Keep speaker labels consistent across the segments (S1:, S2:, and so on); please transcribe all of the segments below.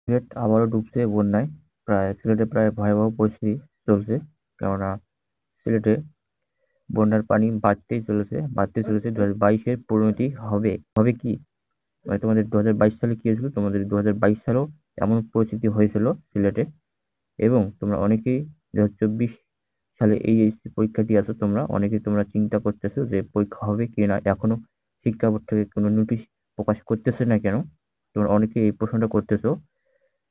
S1: সিলেট আবারও ডুবছে বন্যায়। সিলেটে প্রায় ভয়াবহ পরিস্থিতি চলছে। কেননা সিলেটে বন্যার পানি বাড়তেই চলেছে। 2022-এর পরিণতি হবে কি? মানে তোমাদের 2022 সালে কি হয়েছিল? তোমাদের 2022 সালেও এমন পরিস্থিতি হয়েছিল সিলেটে। এবং তোমরা অনেকেই 2024 সালে এইচএসসি পরীক্ষা দিয়ে আছো, তোমরা চিন্তা করতেছো যে পরীক্ষা হবে কি না। এখনো শিক্ষা বোর্ড থেকে কোনো নোটিশ প্রকাশ করতেছে না কেন? তোমরা অনেকেই এই প্রশ্নটা করতেছো।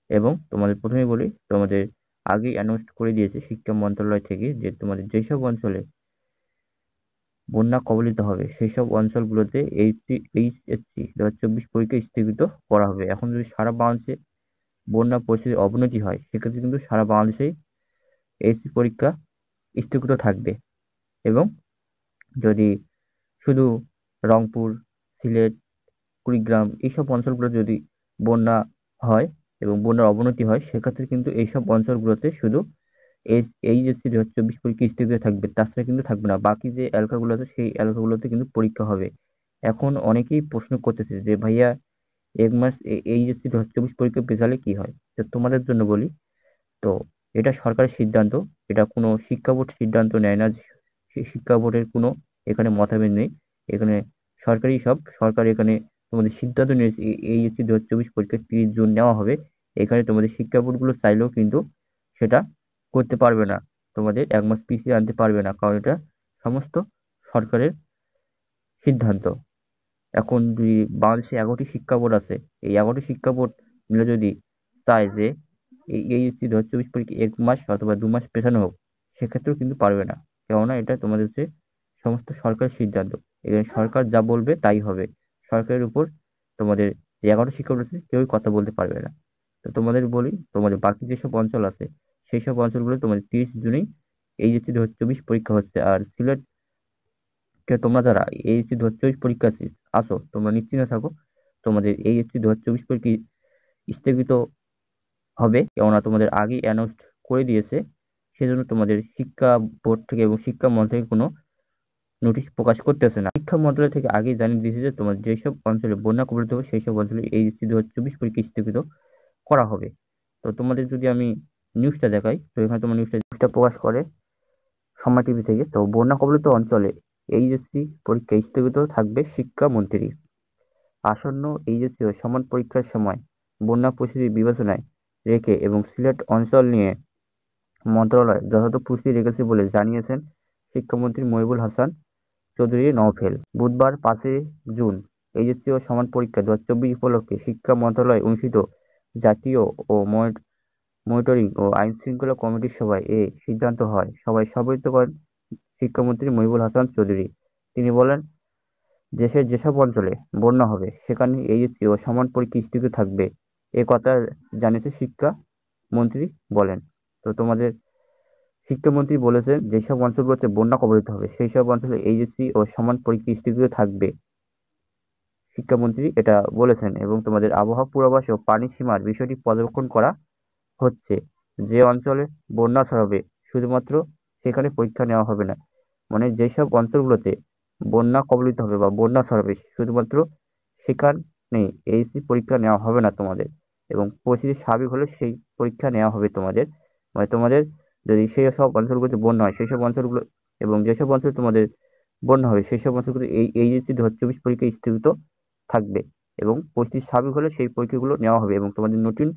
S1: এবং তোমাদের প্রথমেই বলি, তোমাদের আগেই অ্যানাউন্স করে দিয়েছে শিক্ষা মন্ত্রণালয় থেকে যে তোমাদের যেসব অঞ্চলে বন্যা কবলিত হবে সেই সব অঞ্চলগুলোতে এইচএসসি 2024 পরীক্ষা স্থগিত করা হবে। এখন যদি সারা বাংলাদেশে বন্যা পরিস্থিতির অবনতি হয়, সেক্ষেত্রে কিন্তু সারা বাংলাদেশেই এইচএসসি পরীক্ষা স্থগিত থাকবে। এবং যদি শুধু রংপুর, সিলেট, কুড়িগ্রাম এইসব অঞ্চলগুলো যদি বন্যা হয় এবং বন্যার অবনতি হয়, সেক্ষেত্রে কিন্তু এইসব অঞ্চলগুলোতে শুধু এইচএসসি 2024 পরীক্ষা স্থগিত থাকবে, তাছাড়া কিন্তু থাকবে না। বাকি যে এলাকাগুলো আছে সেই এলাকাগুলোতে কিন্তু পরীক্ষা হবে। এখন অনেকেই প্রশ্ন করতেছে যে ভাইয়া, এক মাস এইচএসসি 2024 পরীক্ষা পেছালে কি হয়? তো তোমাদের জন্য বলি, তো এটা সরকারের সিদ্ধান্ত। এটা কোনো শিক্ষা বোর্ড সিদ্ধান্ত নেয় না। শিক্ষা বোর্ডের কোনো এখানে মতামত নেই। এখানে সরকার এখানে তোমাদের সিদ্ধান্ত নিয়েছে এইচএসসি 2024 পরীক্ষা 30 জুন নেওয়া হবে। এখানে তোমাদের শিক্ষা বোর্ডগুলো চাইলেও কিন্তু সেটা করতে পারবে না, তোমাদের 1 মাস পিছিয়ে আনতে পারবে না, কারণ এটা সমস্ত সরকারের সিদ্ধান্ত। এখন যদি বাংলাদেশে 11টি শিক্ষা বোর্ড আছে, এই 11টি শিক্ষা বোর্ড মিলে যদি চায় যে এইচএসসি 2024 পরীক্ষা 1 মাস অথবা 2 মাস পেছানো হোক, সেক্ষেত্রেও কিন্তু পারবে না। কেননা এটা তোমাদের হচ্ছে সমস্ত সরকারের সিদ্ধান্ত। এখানে সরকার যা বলবে তাই হবে। সরকারের উপর তোমাদের যে 11টি শিক্ষা বোর্ড আছে কেউই কথা বলতে পারবে না। তো তোমাদের বলি, তোমাদের বাকি যেসব অঞ্চল আছে সেই সব অঞ্চলগুলো তোমাদের 30 জুনেই এইচএসসি 2024 পরীক্ষা হচ্ছে। আর সিলেট তোমরা যারা এইচএসসি 2024 পরীক্ষা আসো, তোমরা নিশ্চিন্ত থাকো, তোমাদের এইচএসসি 2024 পরীক্ষা স্থগিত হবে। কেননা তোমাদের আগেই অ্যানাউন্স করে দিয়েছে। সেজন্য তোমাদের শিক্ষা বোর্ড থেকে এবং শিক্ষা মন্ত্রণালয় থেকে কোনো নোটিশ প্রকাশ করতেছে না। শিক্ষা মন্ত্রণালয় থেকে আগেই জানিয়ে দিয়েছে যে তোমার যেসব অঞ্চলে বন্যা কবলিত হবে সেই সব অঞ্চলে এইচএসসি 2024 পরীক্ষা স্থগিত করা হবে। তো তোমাদের যদি আমি নিউজটা দেখাই, তো এখানে তোমার নিউজটা প্রকাশ করে সময় টিভি থেকে। তো বন্যা কবলিত অঞ্চলে এইচএসসি পরীক্ষা স্থগিত থাকবে শিক্ষামন্ত্রী। আসন্ন এইচএসসি ও সমান পরীক্ষার সময় বন্যা পরিস্থিতি বিবেচনায় রেখে এবং সিলেট অঞ্চল নিয়ে মন্ত্রণালয় যথাযথ প্রস্তুতি রেখেছে বলে জানিয়েছেন শিক্ষামন্ত্রী মহিবুল হাসান চৌধুরী নওফেল। বুধবার 5 জুন এইচএসসি ও সমান পরীক্ষা 2024 উপলক্ষে শিক্ষা মন্ত্রণালয়ে অনুষ্ঠিত জাতীয় ও মনিটরিং ও আইন শৃঙ্খলা কমিটির সভায় এ সিদ্ধান্ত হয়। সভায় সভাপতিত্ব করেন শিক্ষামন্ত্রী মহিবুল হাসান চৌধুরী। তিনি বলেন, দেশের যেসব অঞ্চলে বন্যা হবে সেখানে এইচএসসি ও সমান পরীক্ষা স্থগিত থাকবে, এ কথা জানিয়েছে শিক্ষামন্ত্রী বলেন। তো তোমাদের শিক্ষামন্ত্রী বলেছেন যেসব অঞ্চলগুলোতে বন্যা কবলিত হবে সেই সব অঞ্চলে এইচএসসি ও সমান পরীক্ষা স্থগিত থাকবে, শিক্ষামন্ত্রী এটা বলেছেন। এবং তোমাদের আবহাওয়া পূর্বাভাস ও পানি সীমার বিষয়টি পর্যবেক্ষণ করা হচ্ছে। যে অঞ্চলে বন্যা ছড়াবে শুধুমাত্র সেখানে পরীক্ষা নেওয়া হবে না। মানে যেসব অঞ্চলগুলোতে বন্যা কবলিত হবে বা বন্যা ছড়াবে শুধুমাত্র সেখানে এইচএসসি পরীক্ষা নেওয়া হবে না তোমাদের। এবং পরিস্থিতি স্বাভাবিক হলে সেই পরীক্ষা নেওয়া হবে তোমাদের। মানে তোমাদের যদি সেই সব অঞ্চলগুলোতে বন্যা হয় সেই সব অঞ্চলগুলো এবং যেসব অঞ্চলে তোমাদের বন্যা হবে সেই সব অঞ্চলগুলো এই এইচএসসি 2024 পরীক্ষা স্থগিত থাকবে। এবং পরিস্থিতি স্বাভাবিক হলে সেই পরীক্ষাগুলো নেওয়া হবে এবং তোমাদের নতুন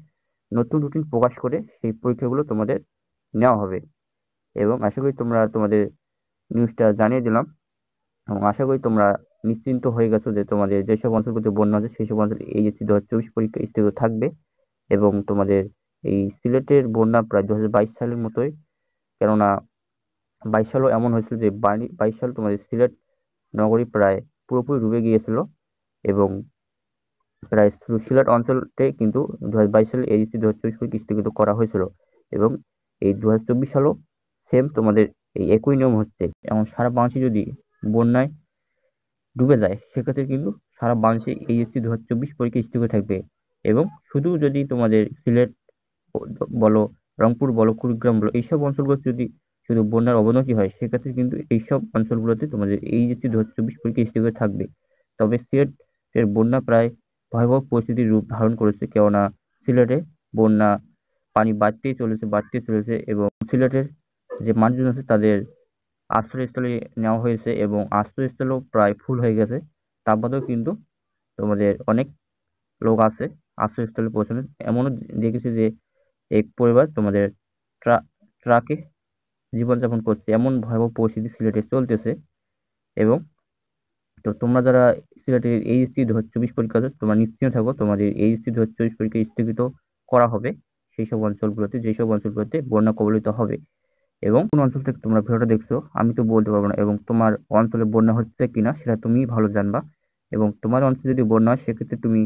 S1: নতুন রুটিন প্রকাশ করে সেই পরীক্ষাগুলো তোমাদের নেওয়া হবে। এবং আশা করি তোমরা তোমাদের নিউজটা জানিয়ে দিলাম এবং আশা করি তোমরা নিশ্চিন্ত হয়ে গেছো যে তোমাদের যেসব অঞ্চলগুলোতে বন্যা আছে সেই সব অঞ্চলে এইচএসসি 2024 পরীক্ষা স্থগিত থাকবে। এবং তোমাদের এই সিলেটের বন্যা প্রায় 2022 সালের মতোই। কেননা 22 সালও এমন হয়েছিল যে 22 সাল তোমাদের সিলেট নগরী প্রায় পুরোপুরি ডুবে গিয়েছিল। এবং প্রায় সিলেট অঞ্চলতে কিন্তু 2022 সালে এইচএসসি 2024 পরীক্ষা স্থগিত করা হয়েছিল। এবং এই 2024 সালও সেম তোমাদের এই একই নিয়ম হচ্ছে। এমন সারা বাংলাদেশে যদি বন্যায় ডুবে যায় সেক্ষেত্রে কিন্তু সারা বাংলাদেশে এইচএসসি 2024 পরীক্ষা স্থগিত থাকবে। এবং শুধু যদি তোমাদের সিলেট বলো, রংপুর বলো, কুড়িগ্রাম বলো এইসব অঞ্চলগুলো যদি শুধু বন্যার অবনতি হয় সেক্ষেত্রে কিন্তু এইসব অঞ্চলগুলোতে তোমাদের এইচএসসি 2024 পরীক্ষা স্থগিত থাকবে। তবে সিলেটের বন্যা প্রায় ভয়াবহ পরিস্থিতির রূপ ধারণ করেছে। কেননা সিলেটে বন্যা পানি বাড়তেই চলেছে এবং সিলেটের যে মানুষজন আছে তাদের আশ্রয়স্থলে নেওয়া হয়েছে এবং আশ্রয়স্থলও প্রায় ফুল হয়ে গেছে। তার বাদেও কিন্তু তোমাদের অনেক লোক আছে আশ্রয়স্থলে পৌঁছানো। এমনও দেখেছি যে এক পরিবার তোমাদের ট্রাকে জীবনযাপন করছে, এমন ভয়াবহ পরিস্থিতি সিলেটে চলতেছে। এবং তো তোমরা যারা সিলেটের এইচএসসি 2024 পরীক্ষা দাও, তোমরা নিশ্চিন্ত থাকো, তোমাদের এইচএসসি 2024 পরীক্ষা স্থগিত করা হবে সেই সব অঞ্চলগুলোতে, যেসব অঞ্চলগুলোতে বন্যা কবলিত হবে। এবং কোন অঞ্চল থেকে তোমরা ভিডিওটা দেখছো আমি তো বলতে পারবো না, এবং তোমার অঞ্চলে বন্যা হচ্ছে কিনা সেটা তুমিই ভালো জানবা। এবং তোমার অঞ্চলে যদি বন্যা হয় সেক্ষেত্রে তুমি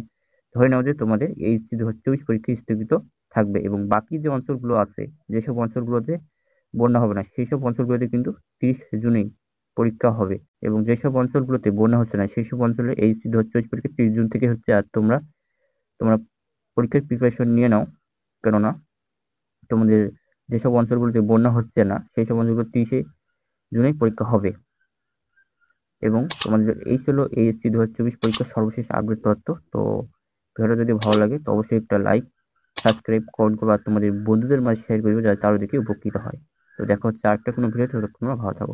S1: ধরে নাও যে তোমাদের এইচএসসি 2024 পরীক্ষা স্থগিত থাকবে। এবং বাকি যে অঞ্চলগুলো আছে, যেসব অঞ্চলগুলোতে বন্যা হবে না সেই সব অঞ্চলগুলোতে কিন্তু 30 জুনেই পরীক্ষা হবে। এবং যেসব অঞ্চলগুলোতে বন্যা হচ্ছে না সেই সব অঞ্চলে এইচএসসি 2024 পরীক্ষা 30 জুন থেকে হচ্ছে। আর তোমরা তোমরা পরীক্ষার প্রিপারেশন নিয়ে নাও, কেননা তোমাদের যেসব অঞ্চলগুলোতে বন্যা হচ্ছে না সেই সব অঞ্চলগুলো 30 জুনেই পরীক্ষা হবে। এবং তোমাদের এই ছিল এইচএসসি 2024 পরীক্ষার সর্বশেষ আপডেট তথ্য। তো ভিডিওটা যদি ভালো লাগে তো অবশ্যই একটা লাইক, সাবস্ক্রাইব, কমেন্ট করবে আর তোমাদের বন্ধুদের মাঝে শেয়ার করবে যাতে তারও দেখে উপকৃত হয়। তো দেখা হচ্ছে আরেকটা কোনো ভিডিওতে, ততক্ষণ তোমরা ভালো থাকো।